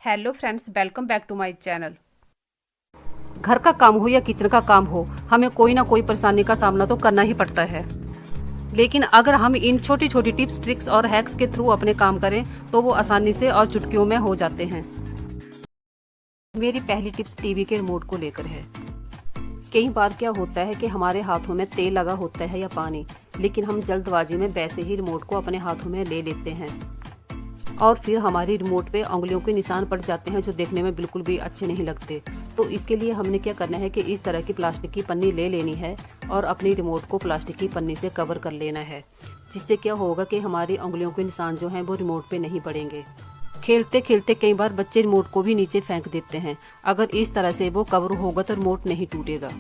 Hello friends, welcome back to my channel. घर का काम हो या किचन का काम हो, हमें कोई ना कोई परेशानी का सामना तो करना ही पड़ता है। लेकिन अगर हम इन छोटी छोटी टिप्स, ट्रिक्स और हैक्स के थ्रू अपने काम करें तो वो आसानी से और चुटकियों में हो जाते हैं। मेरी पहली टिप्स टीवी के रिमोट को लेकर है। कई बार क्या होता है कि हमारे हाथों में तेल लगा होता है या पानी, लेकिन हम जल्दबाजी में वैसे ही रिमोट को अपने हाथों में ले लेते हैं और फिर हमारी रिमोट पे उंगलियों के निशान पड़ जाते हैं जो देखने में बिल्कुल भी अच्छे नहीं लगते। तो इसके लिए हमने क्या करना है कि इस तरह की प्लास्टिक की पन्नी ले लेनी है और अपनी रिमोट को प्लास्टिक की पन्नी से कवर कर लेना है, जिससे क्या होगा कि हमारी उंगलियों के निशान जो हैं वो रिमोट पे नहीं पड़ेंगे। खेलते खेलते कई बार बच्चे रिमोट को भी नीचे फेंक देते हैं। अगर इस तरह से वो कवर होगा तो रिमोट नहीं टूटेगा।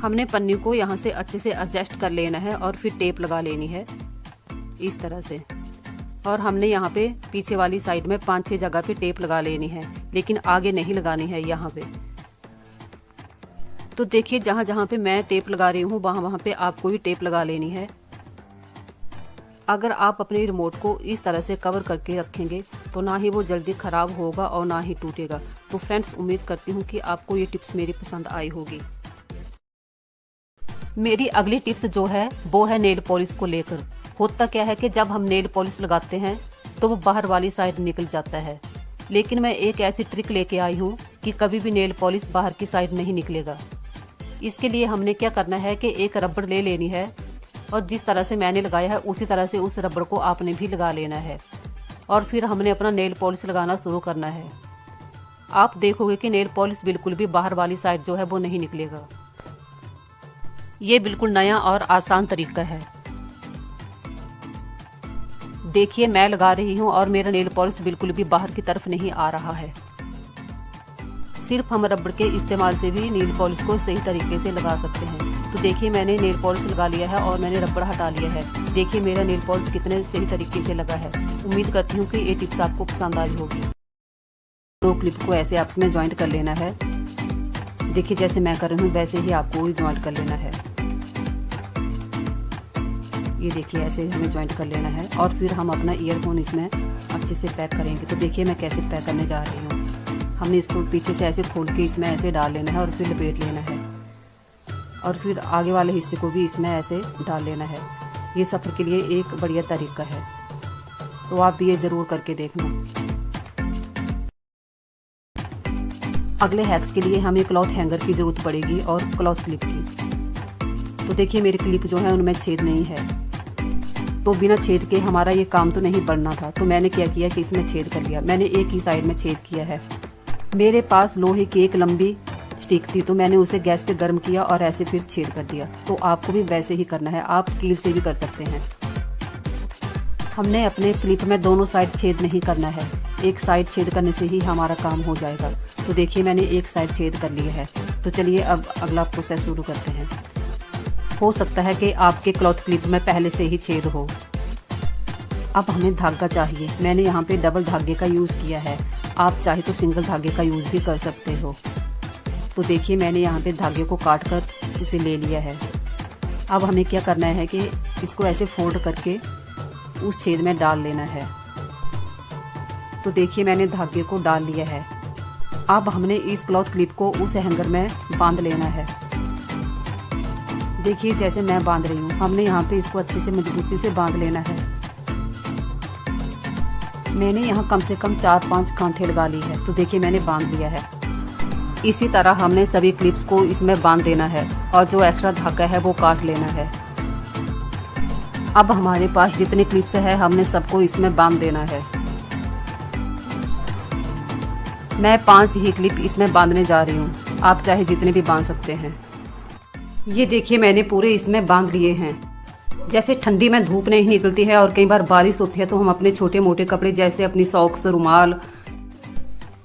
हमने पन्नी को यहाँ से अच्छे से एडजस्ट कर लेना है और फिर टेप लगा लेनी है इस तरह से। और हमने यहाँ पे पीछे वाली साइड में 5-6 जगह पे टेप लगा लेनी है, लेकिन आगे नहीं लगानी है यहाँ पे। तो देखिए, जहाँ जहाँ पे मैं टेप लगा रही हूँ वहाँ वहाँ पे आपको भी टेप लगा लेनी है। अगर आप अपने रिमोट को इस तरह से कवर करके रखेंगे तो ना ही वो जल्दी खराब होगा और ना ही टूटेगा। तो फ्रेंड्स, उम्मीद करती हूँ कि आपको ये टिप्स मेरी पसंद आई होगी। मेरी अगली टिप्स जो है वो है नेल पॉलिश को लेकर। होता क्या है कि जब हम नेल पॉलिश लगाते हैं तो वो बाहर वाली साइड निकल जाता है, लेकिन मैं एक ऐसी ट्रिक लेके आई हूँ कि कभी भी नेल पॉलिश बाहर की साइड नहीं निकलेगा। इसके लिए हमने क्या करना है कि एक रबड़ ले लेनी है और जिस तरह से मैंने लगाया है उसी तरह से उस रबड़ को आपने भी लगा लेना है और फिर हमने अपना नेल पॉलिश लगाना शुरू करना है। आप देखोगे कि नेल पॉलिश बिल्कुल भी बाहर वाली साइड जो है वो नहीं निकलेगा। ये बिल्कुल नया और आसान तरीका है। देखिए, मैं लगा रही हूँ और मेरा नेल पॉलिश बिल्कुल भी बाहर की तरफ नहीं आ रहा है। सिर्फ हम रबड़ के इस्तेमाल से भी नेल पॉलिश को सही तरीके से लगा सकते हैं। तो देखिए, मैंने नेल पॉलिश लगा लिया है और मैंने रबड़ हटा लिया है। देखिए मेरा नेल पॉलिश कितने सही तरीके से लगा है। उम्मीद करती हूँ कि ये टिप्स आपको पसंद आई होगी। दो क्लिप को ऐसे आपस में ज्वाइंट कर लेना है। देखिए, जैसे मैं कर रही हूँ वैसे ही आपको भी ज्वाइंट कर लेना है। ये देखिए, ऐसे हमें ज्वाइंट कर लेना है और फिर हम अपना ईयरफोन इसमें अच्छे से पैक करेंगे। तो देखिए मैं कैसे पैक करने जा रही हूँ। हमने इसको पीछे से ऐसे खोल के इसमें ऐसे डाल लेना है और फिर लपेट लेना है और फिर आगे वाले हिस्से को भी इसमें ऐसे डाल लेना है। ये सफ़र के लिए एक बढ़िया तरीका है, तो आप भी ये ज़रूर करके देखना। अगले हैक्स के लिए हमें क्लॉथ हैंगर की ज़रूरत पड़ेगी और क्लॉथ क्लिप की। तो देखिए, मेरी क्लिप जो है उनमें छेद नहीं है, तो बिना छेद के हमारा ये काम तो नहीं बढ़ना था। तो मैंने क्या किया कि इसमें छेद कर लिया। मैंने एक ही साइड में छेद किया है। मेरे पास लोहे की एक लंबी स्टिक थी तो मैंने उसे गैस पे गर्म किया और ऐसे फिर छेद कर दिया। तो आपको भी वैसे ही करना है, आप कील से भी कर सकते हैं। हमने अपने क्लिप में दोनों साइड छेद नहीं करना है, एक साइड छेद करने से ही हमारा काम हो जाएगा। तो देखिए, मैंने एक साइड छेद कर लिया है। तो चलिए अब अगला प्रोसेस शुरू करते हैं। हो सकता है कि आपके क्लॉथ क्लिप में पहले से ही छेद हो। अब हमें धागा चाहिए। मैंने यहाँ पे डबल धागे का यूज़ किया है, आप चाहे तो सिंगल धागे का यूज़ भी कर सकते हो। तो देखिए, मैंने यहाँ पे धागे को काट कर उसे ले लिया है। अब हमें क्या करना है कि इसको ऐसे फोल्ड करके उस छेद में डाल लेना है। तो देखिए, मैंने धागे को डाल लिया है। अब हमने इस क्लॉथ क्लिप को उस हैंगर में बांध लेना है। देखिए, जैसे मैं बांध रही हूँ, हमने यहाँ पे इसको अच्छे से मजबूती से बांध लेना है। मैंने यहाँ कम से कम 4-5 गांठें लगा ली है। तो देखिए, मैंने बांध लिया है। इसी तरह हमने सभी क्लिप्स को इसमें बांध देना है और जो एक्स्ट्रा धागा है वो काट लेना है। अब हमारे पास जितने क्लिप्स है हमने सबको इसमें बांध देना है। मैं 5 ही क्लिप इसमें बांधने जा रही हूँ, आप चाहे जितने भी बांध सकते हैं। ये देखिए, मैंने पूरे इसमें बांध लिए हैं। जैसे ठंडी में धूप नहीं निकलती है और कई बार बारिश होती है तो हम अपने छोटे मोटे कपड़े जैसे अपनी सॉक्स, रुमाल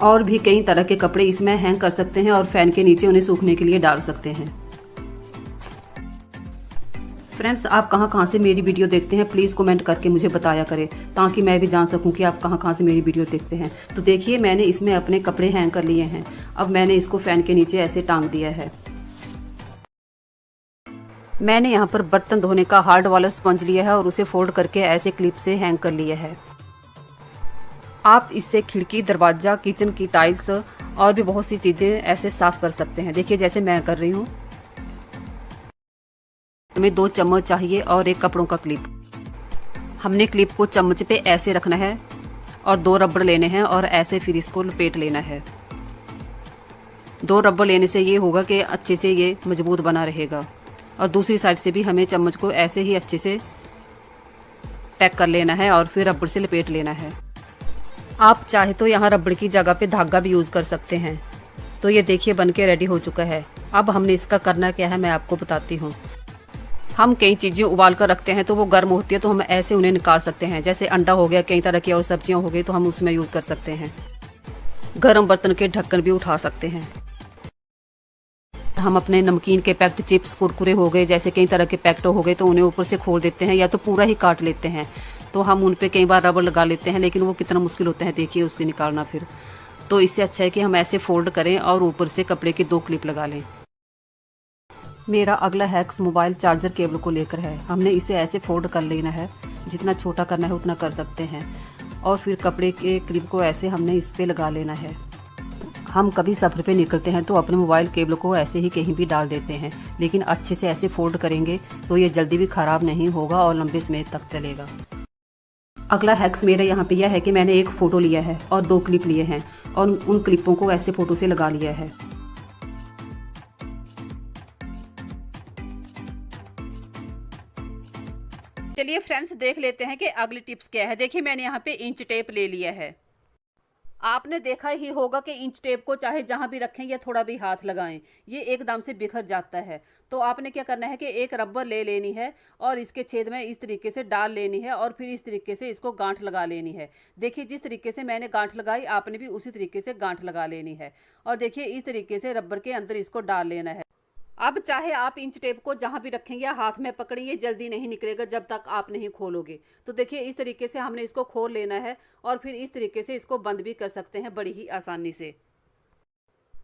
और भी कई तरह के कपड़े इसमें हैंग कर सकते हैं और फैन के नीचे उन्हें सूखने के लिए डाल सकते हैं। फ्रेंड्स, आप कहाँ कहाँ से मेरी वीडियो देखते हैं प्लीज़ कमेंट करके मुझे बताया करें, ताकि मैं भी जान सकूं कि आप कहाँ कहाँ से मेरी वीडियो देखते हैं। तो देखिए, मैंने इसमें अपने कपड़े हैंग कर लिए हैं। अब मैंने इसको फैन के नीचे ऐसे टांग दिया है। मैंने यहाँ पर बर्तन धोने का हार्ड वाला स्पंज लिया है और उसे फोल्ड करके ऐसे क्लिप से हैंग कर लिया है। आप इससे खिड़की, दरवाजा, किचन की टाइल्स और भी बहुत सी चीज़ें ऐसे साफ कर सकते हैं। देखिए जैसे मैं कर रही हूँ। हमें 2 चम्मच चाहिए और एक कपड़ों का क्लिप। हमने क्लिप को चम्मच पे ऐसे रखना है और 2 रबड़ लेने हैं और ऐसे फिर इसको लपेट लेना है। 2 रबड़ लेने से ये होगा कि अच्छे से ये मजबूत बना रहेगा। और दूसरी साइड से भी हमें चम्मच को ऐसे ही अच्छे से पैक कर लेना है और फिर रबड़ से लपेट लेना है। आप चाहे तो यहाँ रबड़ की जगह पे धागा भी यूज़ कर सकते हैं। तो ये देखिए बन के रेडी हो चुका है। अब हमने इसका करना क्या है मैं आपको बताती हूँ। हम कई चीज़ें उबाल कर रखते हैं तो वो गर्म होती है, तो हम ऐसे उन्हें निकाल सकते हैं। जैसे अंडा हो गया, कई तरह की और सब्जियां हो गई तो हम उसमें यूज़ कर सकते हैं। गर्म बर्तन के ढक्कन भी उठा सकते हैं। हम अपने नमकीन के पैक्ट, चिप्स, कुरकुरे हो गए, जैसे कई तरह के पैक्ट हो गए तो उन्हें ऊपर से खोल देते हैं या तो पूरा ही काट लेते हैं। तो हम उन पे कई बार रबड़ लगा लेते हैं, लेकिन वो कितना मुश्किल होता है देखिए उसके निकालना फिर। तो इससे अच्छा है कि हम ऐसे फोल्ड करें और ऊपर से कपड़े की 2 क्लिप लगा लें। मेरा अगला हैक्स मोबाइल चार्जर केबल को लेकर है। हमने इसे ऐसे फोल्ड कर लेना है, जितना छोटा करना है उतना कर सकते हैं। और फिर कपड़े के क्लिप को ऐसे हमने इस पे लगा लेना है। हम कभी सफ़र पे निकलते हैं तो अपने मोबाइल केबल को ऐसे ही कहीं भी डाल देते हैं, लेकिन अच्छे से ऐसे फोल्ड करेंगे तो ये जल्दी भी ख़राब नहीं होगा और लंबे समय तक चलेगा। अगला हैक्स मेरा यहाँ पे यह है कि मैंने एक फ़ोटो लिया है और 2 क्लिप लिए हैं और उन क्लिपों को ऐसे फ़ोटो से लगा लिया है। चलिए फ्रेंड्स देख लेते हैं कि अगली टिप्स क्या है। देखिए मैंने यहाँ पे इंच टेप ले लिया है। आपने देखा ही होगा कि इंच टेप को चाहे जहां भी रखें या थोड़ा भी हाथ लगाएं, ये एकदम से बिखर जाता है। तो आपने क्या करना है कि एक रबर ले लेनी है और इसके छेद में इस तरीके से डाल लेनी है और फिर इस तरीके से इसको गांठ लगा लेनी है। देखिए जिस तरीके से मैंने गांठ लगाई आपने भी उसी तरीके से गांठ लगा लेनी है। और देखिए इस तरीके से रबर के अंदर इसको डाल लेना है। अब चाहे आप इंच टेप को जहां भी रखेंगे या हाथ में पकड़ेंगे, जल्दी नहीं निकलेगा जब तक आप नहीं खोलोगे। तो देखिए इस तरीके से हमने इसको खोल लेना है और फिर इस तरीके से इसको बंद भी कर सकते हैं बड़ी ही आसानी से।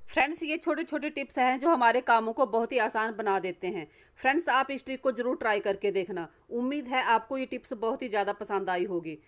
फ्रेंड्स ये छोटे छोटे टिप्स हैं जो हमारे कामों को बहुत ही आसान बना देते हैं। फ्रेंड्स आप इस ट्रिक को जरूर ट्राई करके देखना। उम्मीद है आपको ये टिप्स बहुत ही ज़्यादा पसंद आई होगी।